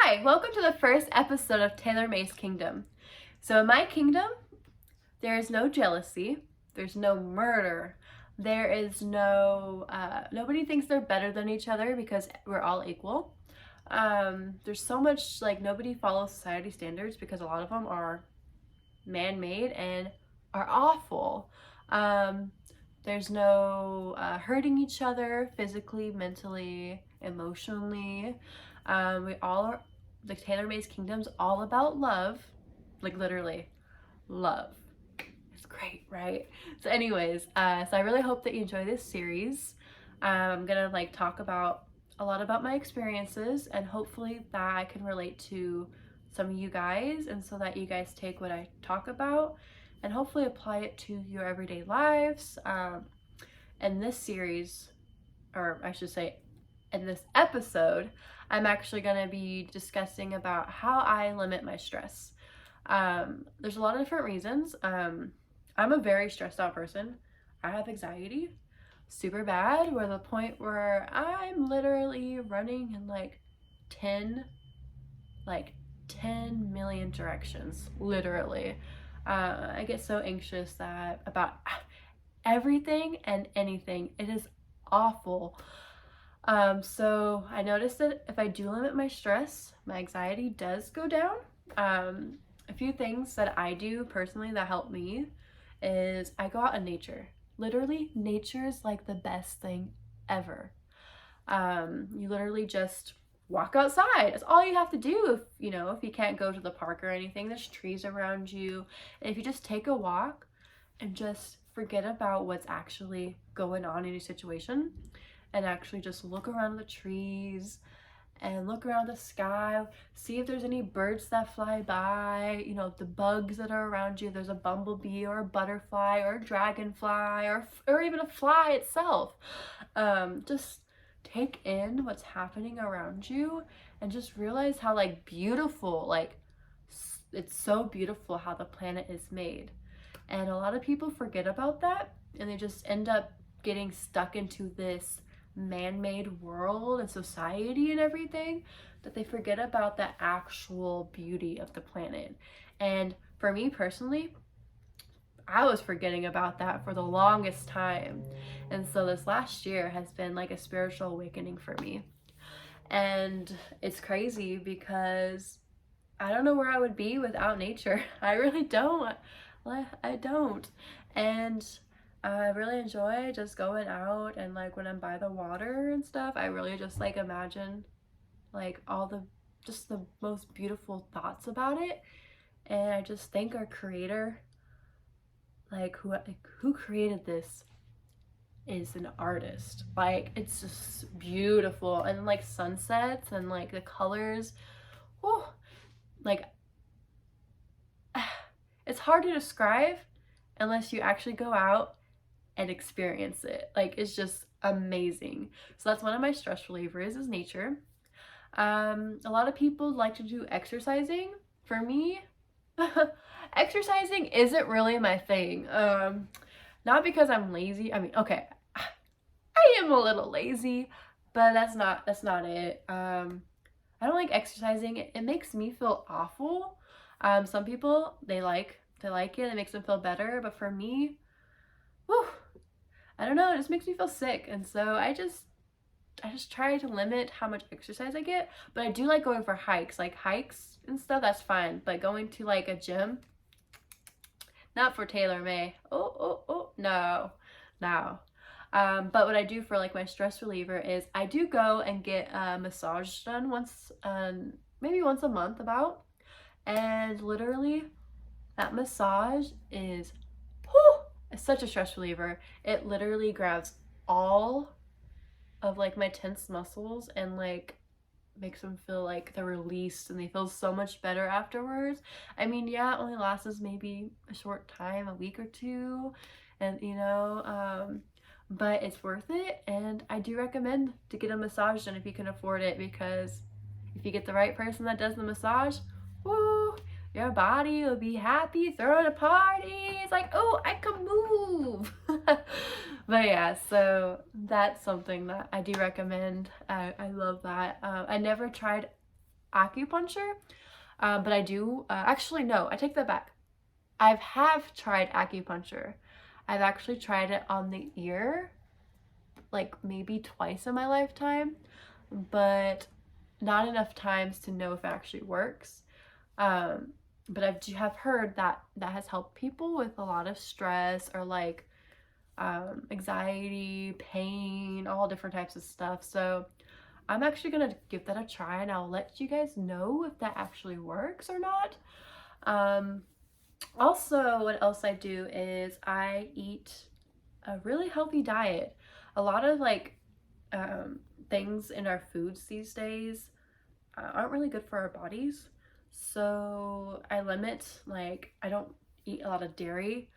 Hi, welcome to the first episode of Taylor May's Kingdom. So in my kingdom, there is no jealousy, there's no murder, there is nobody thinks they're better than each other because we're all equal. There's so much, like, nobody follows society standards because a lot of them are man-made and are awful. There's no hurting each other physically, mentally, emotionally. We all are, like, Taylor May's Kingdom's all about love, like literally love. It's great, right? So anyways, so I really hope that you enjoy this series. I'm gonna talk about a lot about my experiences, and hopefully that I can relate to some of you guys, and so that you guys take what I talk about and hopefully apply it to your everyday lives. In this series, or I should say in this episode, I'm actually going to be discussing about how I limit my stress. There's a lot of different reasons. I'm a very stressed out person. I have anxiety super bad, where the point where I'm literally running in 10 10 million directions, literally. I get so anxious that about everything and anything. It is awful. So I noticed that if I do limit my stress, my anxiety does go down. A few things that I do personally that help me is I go out in nature. Literally, nature is like the best thing ever. You literally just walk outside. That's all you have to do. If you can't go to the park or anything, there's trees around you. And if you just take a walk and just forget about what's actually going on in your situation and actually just look around the trees and look around the sky, see if there's any birds that fly by, the bugs that are around you. There's a bumblebee or a butterfly or a dragonfly or even a fly itself. Just take in what's happening around you and just realize how beautiful, it's so beautiful how the planet is made. And a lot of people forget about that, and they just end up getting stuck into this man-made world and society and everything, that they forget about the actual beauty of the planet. And for me personally, I was forgetting about that for the longest time. And so this last year has been like a spiritual awakening for me. And it's crazy because I don't know where I would be without nature. I really don't. I don't. And I really enjoy just going out, and when I'm by the water and stuff, I really just imagine all the most beautiful thoughts about it. And I just thank our creator, who created this is an artist. It's just beautiful, and sunsets and the colors. Whew, like it's hard to describe unless you actually go out and experience it. It's just amazing. So that's one of my stress relievers, is nature. A lot of people like to do exercising. For me, exercising isn't really my thing. Not because I'm lazy. I mean, okay, I am a little lazy, but that's not it. I don't like exercising. It makes me feel awful. Some people, they like it. It makes them feel better. But for me, whew, I don't know. It just makes me feel sick. And so I just try to limit how much exercise I get. But I do like going for hikes. Hikes and stuff, that's fine. But going to a gym, not for Taylor May. Oh, no. But what I do for my stress reliever is I do go and get a massage done maybe once a month about. And literally, that massage is, whew, it's such a stress reliever. It literally grabs all of my tense muscles and makes them feel like they're released, and they feel so much better afterwards. I mean, yeah, it only lasts maybe a short time, a week or two, and but it's worth it. And I do recommend to get a massage done if you can afford it, because if you get the right person that does the massage, woo, your body will be happy, throwing a party. It's like, oh, I can move. But yeah, so that's something that I do recommend. I love that. I never tried acupuncture, but I do, actually, no, I take that back. Have tried acupuncture. I've actually tried it on the ear, like maybe twice in my lifetime, but not enough times to know if it actually works. Um, but have heard that that has helped people with a lot of stress or like anxiety, pain, all different types of stuff. So I'm actually gonna give that a try and I'll let you guys know if that actually works or not. Um, Also, what else I do is I eat a really healthy diet. A lot of like things in our foods these days aren't really good for our bodies. So I limit, like, I don't eat a lot of dairy.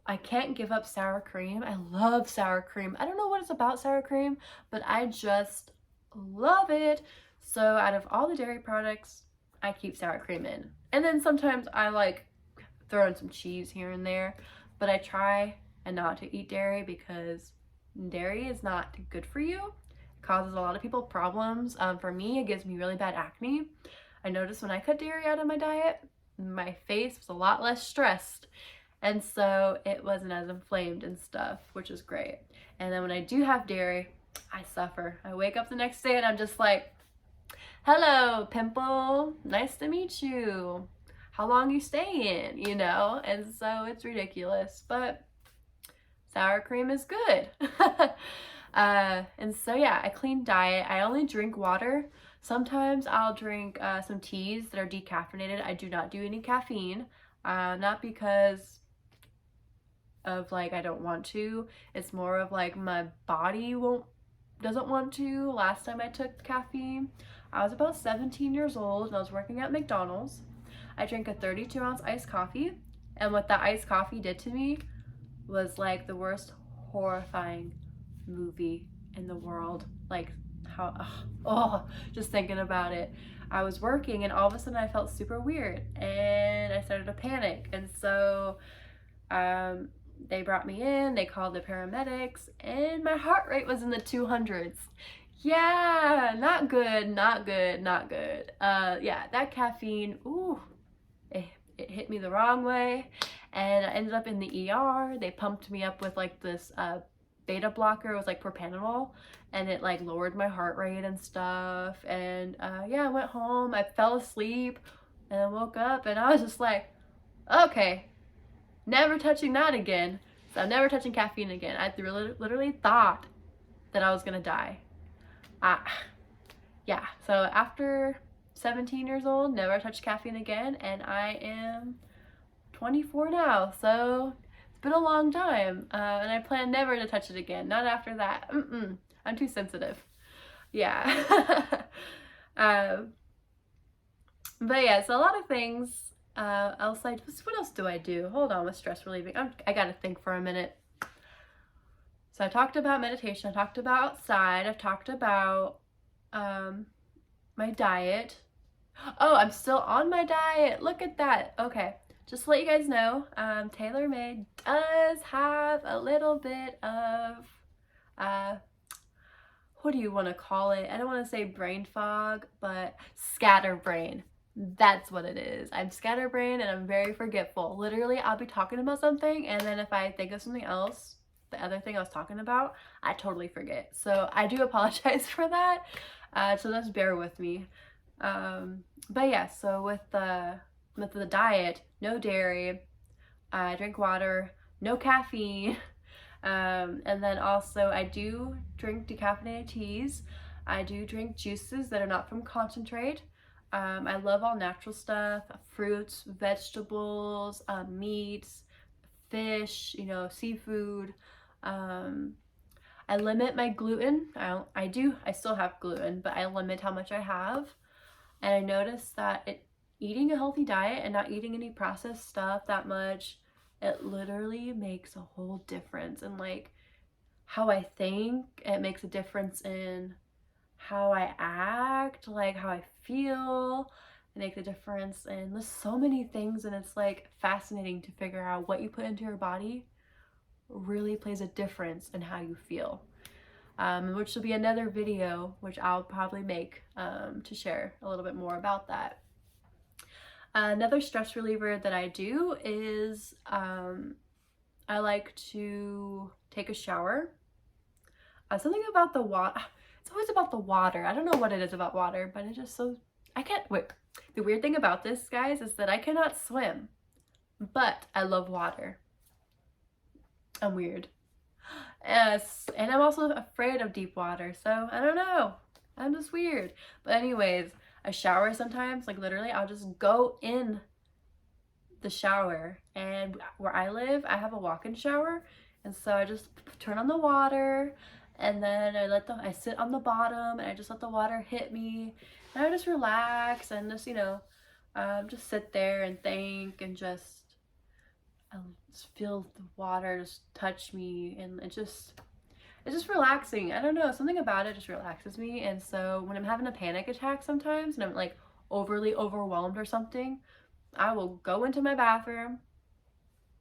I can't give up sour cream. I love sour cream. I don't know what it's about sour cream, but I just love it. So out of all the dairy products, I keep sour cream in. And then sometimes I like throw in some cheese here and there, but I try and not to eat dairy because dairy is not good for you. It causes a lot of people problems. For me, it gives me really bad acne. I noticed when I cut dairy out of my diet, my face was a lot less stressed. And so it wasn't as inflamed and stuff, which is great. And then when I do have dairy, I suffer. I wake up the next day and I'm just like, hello, pimple. Nice to meet you. How long you staying, you know? And so it's ridiculous, but sour cream is good. And so yeah, a clean diet. I only drink water. Sometimes I'll drink some teas that are decaffeinated. I do not do any caffeine, not because of like I don't want to. It's more of like my body doesn't want to. Last time I took caffeine, I was about 17 years old and I was working at McDonald's. I drank a 32-ounce iced coffee, and what that iced coffee did to me was like the worst horrifying movie in the world. Like how, just thinking about it. I was working and all of a sudden I felt super weird and I started to panic. And so they brought me in, they called the paramedics, and my heart rate was in the 200s. Yeah, not good, not good, not good. Yeah, that caffeine, ooh, it hit me the wrong way, and I ended up in the ER. They pumped me up with like this beta blocker. It was like propranolol, and it like lowered my heart rate and stuff. And yeah, I went home. I fell asleep, and I woke up, and I was just like, okay, never touching that again. So I'm never touching caffeine again. I literally thought that I was gonna die. Yeah, so after 17 years old, never touched caffeine again, and I am 24 now, so it's been a long time, and I plan never to touch it again. Not after that. I'm too sensitive. Yeah. um, but yeah, so a lot of things. Else, what else do I do? Hold on, with stress relieving. I gotta think for a minute. So I talked about meditation. I talked about outside. I've talked about my diet. Oh, I'm still on my diet. Look at that. Okay, just to let you guys know, Taylor Made does have a little bit of, what do you want to call it? I don't want to say brain fog, but scatterbrain. That's what it is. I'm scatterbrained and I'm very forgetful. Literally, I'll be talking about something, and then if I think of something else, the other thing I was talking about, I totally forget. So I do apologize for that. So just bear with me. But yeah, so with the diet, no dairy, I drink water, no caffeine, and then also I do drink decaffeinated teas. I do drink juices that are not from concentrate. I love all natural stuff, fruits, vegetables, meats, fish, you know, seafood. I limit my gluten. I still have gluten, but I limit how much I have. And I noticed that eating a healthy diet and not eating any processed stuff that much, it literally makes a whole difference in like how I think. It makes a difference in how I act, like how I feel. It makes a difference in there's so many things, and it's like fascinating to figure out what you put into your body really plays a difference in how you feel. which will be another video, which I'll probably make to share a little bit more about that. Another stress reliever that I do is I like to take a shower. Something about the water. It's always about the water. I don't know what it is about water, but it's just so, I can't, wait. The weird thing about this, guys, is that I cannot swim, but I love water. I'm weird. Yes, and I'm also afraid of deep water, so I don't know. I'm just weird. But anyways, a shower sometimes, like literally, I'll just go in the shower, and where I live, I have a walk-in shower, and so I just turn on the water, and then I sit on the bottom, and I just let the water hit me, and I just relax and just, you know, just sit there and think and just feel the water just touch me, and it's just relaxing. I don't know, something about it just relaxes me. And so when I'm having a panic attack sometimes and I'm like overly overwhelmed or something, I will go into my bathroom,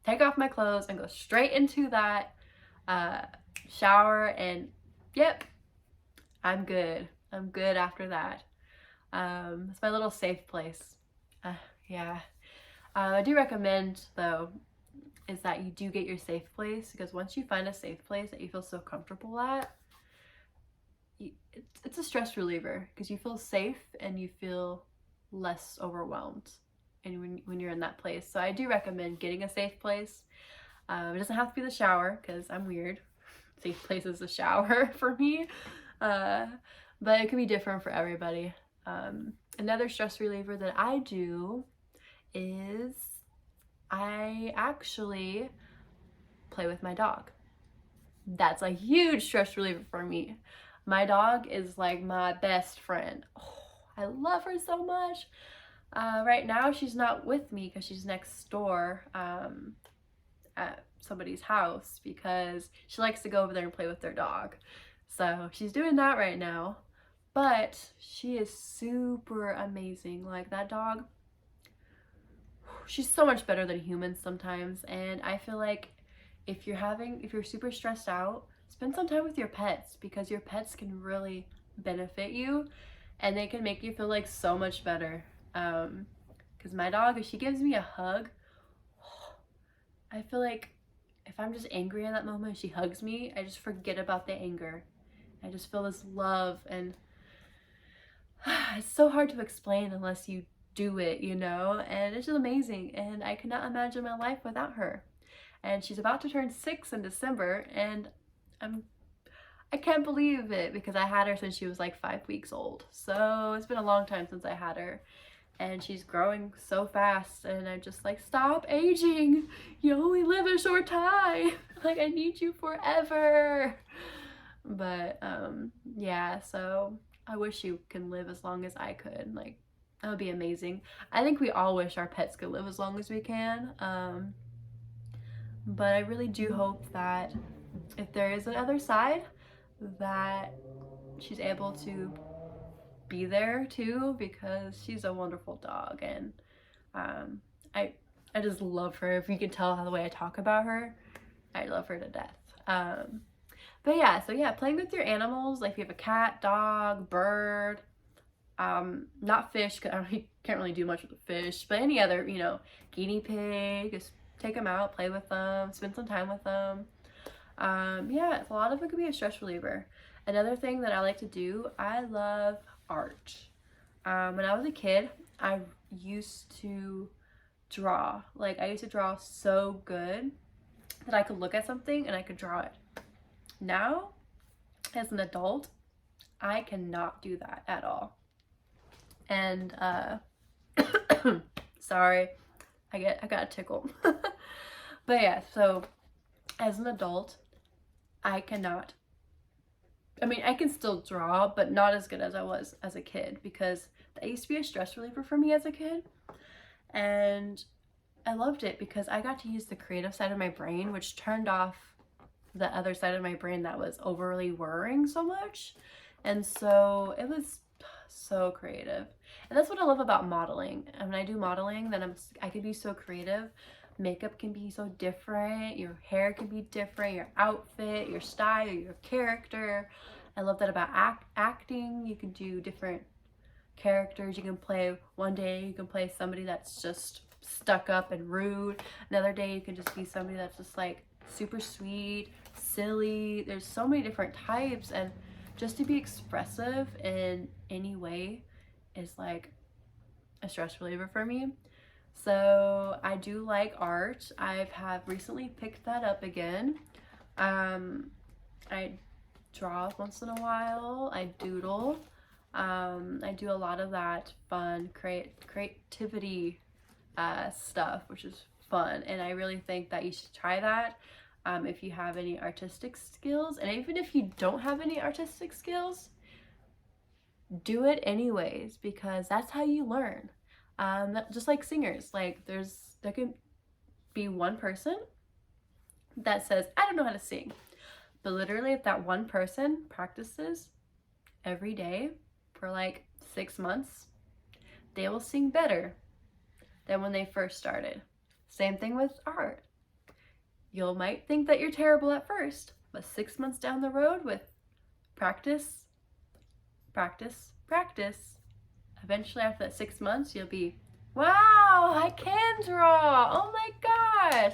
take off my clothes, and go straight into that shower, and yep, I'm good. I'm good after that. It's my little safe place. Yeah. I do recommend, though, is that you do get your safe place, because once you find a safe place that you feel so comfortable at, it's a stress reliever, because you feel safe and you feel less overwhelmed and when you're in that place. So I do recommend getting a safe place. It doesn't have to be the shower, because I'm weird. Safe place is the shower for me, but it can be different for everybody. Another stress reliever that I do is I actually play with my dog. That's a huge stress reliever for me. My dog is like my best friend. Oh, I love her so much. Right now she's not with me because she's next door at somebody's house, because she likes to go over there and play with their dog. So she's doing that right now, but she is super amazing. Like, that dog, she's so much better than humans sometimes. And I feel like if you're super stressed out, spend some time with your pets, because your pets can really benefit you and they can make you feel like so much better. Because my dog, if she gives me a hug, I feel like if I'm just angry in that moment, she hugs me, I just forget about the anger. I just feel this love, and it's so hard to explain unless you do it, you know? And it's just amazing, and I cannot imagine my life without her. And she's about to turn 6 in December, and I can't believe it, because I had her since she was like 5 weeks old. So it's been a long time since I had her, and she's growing so fast, and I'm just like, stop aging, you only live a short time. Like, I need you forever. But yeah, so I wish you can live as long as I could. Like, that would be amazing. I think we all wish our pets could live as long as we can. But I really do hope that if there is another side, that she's able to be there too, because she's a wonderful dog. And I just love her. If you can tell how the way I talk about her, I love her to death. But yeah, so yeah, playing with your animals, like if you have a cat, dog, bird, not fish, because I can't really do much with the fish, but any other, you know, guinea pig, just take them out, play with them, spend some time with them. Yeah, a lot of it could be a stress reliever. Another thing that I like to do, I love art. When I was a kid, I used to draw. Like, I used to draw so good that I could look at something and I could draw it. Now, as an adult, I cannot do that at all. And sorry, I got a tickle. But yeah, so as an adult, I cannot. I mean, I can still draw, but not as good as I was as a kid, because that used to be a stress reliever for me as a kid. And I loved it because I got to use the creative side of my brain, which turned off the other side of my brain that was overly worrying so much. And so it was so creative. And that's what I love about modeling. And when I do modeling, then I can be so creative, makeup can be so different, your hair can be different, your outfit, your style, your character. I love that about acting. You can do different characters. You can play, one day you can play somebody that's just stuck up and rude. Another day you can just be somebody that's just like super sweet, silly. There's so many different types, and just to be expressive in any way is like a stress reliever for me. So I do like art. Have recently picked that up again. I draw once in a while. I doodle. I do a lot of that fun creativity stuff, which is fun, and I really think that you should try that if you have any artistic skills. And even if you don't have any artistic skills, do it anyways, because that's how you learn. Just like singers, like there can be one person that says, I don't know how to sing, but literally if that one person practices every day for like 6 months, they will sing better than when they first started. Same thing with art. You might think that you're terrible at first, but 6 months down the road with practice, eventually after that 6 months, you'll be, wow, I can draw. Oh my gosh.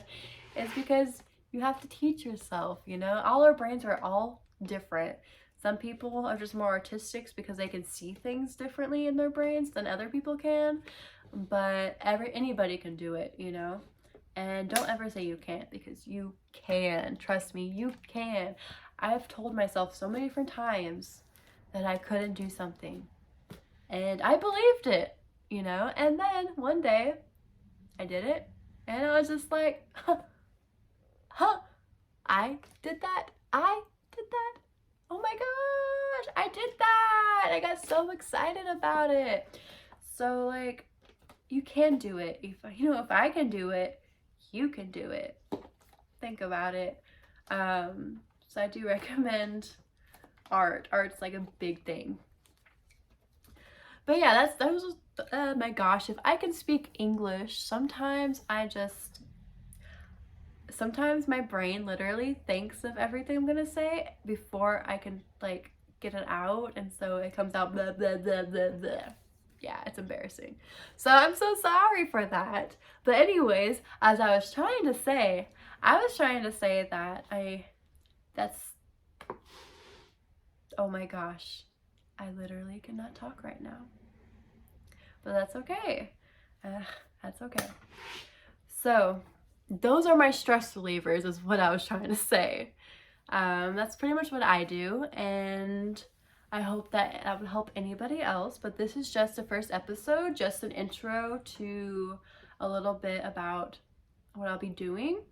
It's because you have to teach yourself, you know? All our brains are all different. Some people are just more artistic because they can see things differently in their brains than other people can, but anybody can do it, you know? And don't ever say you can't, because you can. Trust me, you can. I have told myself so many different times that I couldn't do something, and I believed it, you know? And then one day I did it, and I was just like, I did that. Oh my gosh, I did that. I got so excited about it. So like, you can do it. If I can do it, you can do it. Think about it. So I do recommend art. Art's like a big thing. But yeah, that was my gosh, if I can speak English, sometimes my brain literally thinks of everything I'm gonna say before I can like get it out, and so it comes out blah blah blah blah blah. Yeah, it's embarrassing. So I'm so sorry for that. But anyways, as I was trying to say that oh my gosh, I literally cannot talk right now. But that's okay. That's okay. So those are my stress relievers, is what I was trying to say. That's pretty much what I do, and I hope that would help anybody else. But this is just the first episode, just an intro to a little bit about what I'll be doing.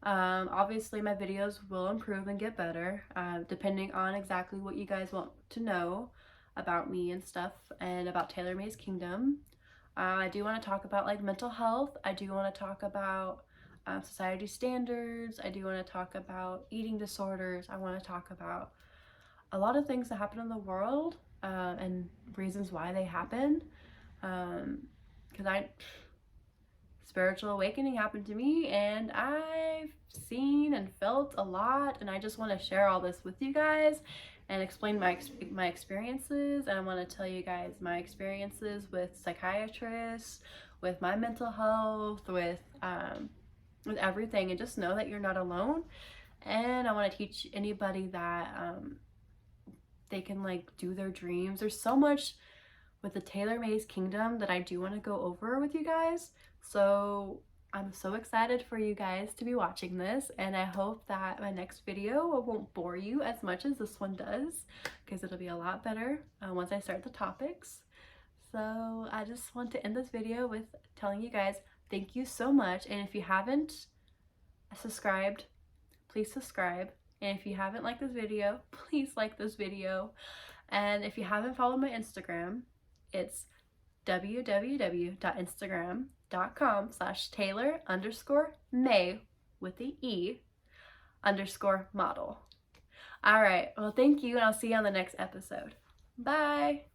Obviously my videos will improve and get better, depending on exactly what you guys want to know about me and stuff, and about Taylor May's Kingdom. I do want to talk about like mental health. I do want to talk about society standards. I do want to talk about eating disorders. I want to talk about a lot of things that happen in the world, and reasons why they happen. Because spiritual awakening happened to me, and I've seen and felt a lot, and I just want to share all this with you guys and explain my experiences. And I want to tell you guys my experiences with psychiatrists, with my mental health, with everything, and just know that you're not alone. And I want to teach anybody that they can like do their dreams. There's so much with the Taylor May's Kingdom that I do want to go over with you guys. So I'm so excited for you guys to be watching this, and I hope that my next video won't bore you as much as this one does, because it'll be a lot better once I start the topics. So I just want to end this video with telling you guys thank you so much, and if you haven't subscribed, please subscribe. And if you haven't liked this video, please like this video. And if you haven't followed my Instagram, it's www.instagram.com/Taylor_May with the E_model. All right, well, thank you, and I'll see you on the next episode. Bye.